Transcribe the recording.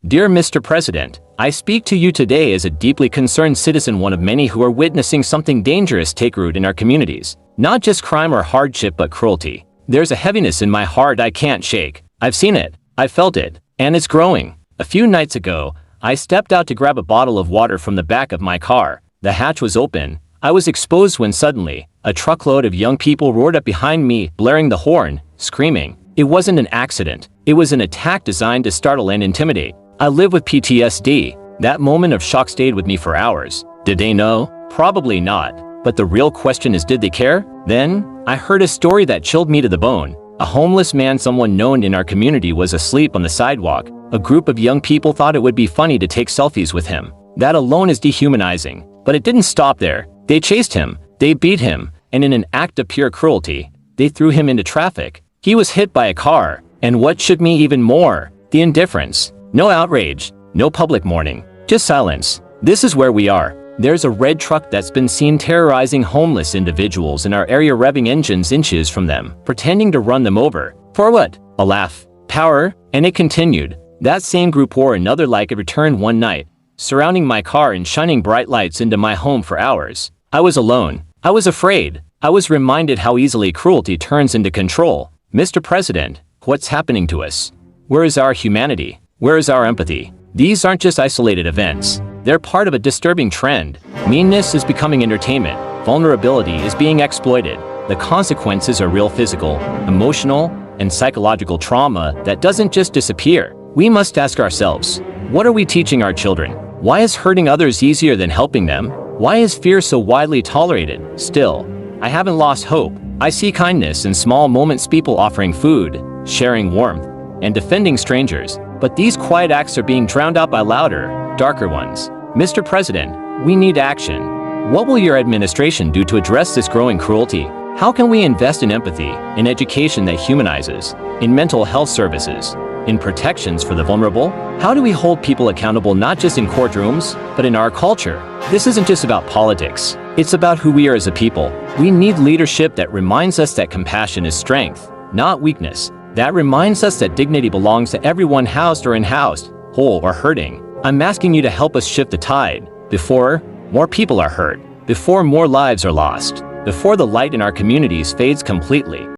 Dear Mr. President, I speak to you today as a deeply concerned citizen, one of many who are witnessing something dangerous take root in our communities. Not just crime or hardship, but cruelty. There's a heaviness in my heart I can't shake. I've seen it, I've felt it, and it's growing. A few nights ago, I stepped out to grab a bottle of water from the back of my car. The hatch was open. I was exposed when suddenly, a truckload of young people roared up behind me, blaring the horn, screaming. It wasn't an accident. It was an attack designed to startle and intimidate. I live with PTSD. That moment of shock stayed with me for hours. Did they know? Probably not. But the real question is, did they care? Then, I heard a story that chilled me to the bone. A homeless man someone known in our community was asleep on the sidewalk. A group of young people thought it would be funny to take selfies with him. That alone is dehumanizing. But it didn't stop there. They chased him, they beat him, and in an act of pure cruelty, they threw him into traffic. He was hit by a car, and what shook me even more, the indifference. No outrage, no public mourning, just silence. This is where we are. There's a red truck that's been seen terrorizing homeless individuals in our area, revving engines inches from them, pretending to run them over. For what? A laugh, power, and it continued. That same group wore another like it returned one night, surrounding my car and shining bright lights into my home for hours. I was alone. I was afraid. I was reminded how easily cruelty turns into control. Mr. President, what's happening to us? Where is our humanity? Where is our empathy? These aren't just isolated events. They're part of a disturbing trend. Meanness is becoming entertainment. Vulnerability is being exploited. The consequences are real physical, emotional, and psychological trauma that doesn't just disappear. We must ask ourselves, what are we teaching our children? Why is hurting others easier than helping them? Why is fear so widely tolerated? Still, I haven't lost hope. I see kindness in small moments, people offering food, sharing warmth, and defending strangers. But these quiet acts are being drowned out by louder, darker ones. Mr. President, we need action. What will your administration do to address this growing cruelty? How can we invest in empathy, in education that humanizes, in mental health services, in protections for the vulnerable? How do we hold people accountable not just in courtrooms, but in our culture? This isn't just about politics. It's about who we are as a people. We need leadership that reminds us that compassion is strength, not weakness. That reminds us that dignity belongs to everyone, housed or unhoused, whole or hurting. I'm asking you to help us shift the tide before more people are hurt, before more lives are lost, before the light in our communities fades completely.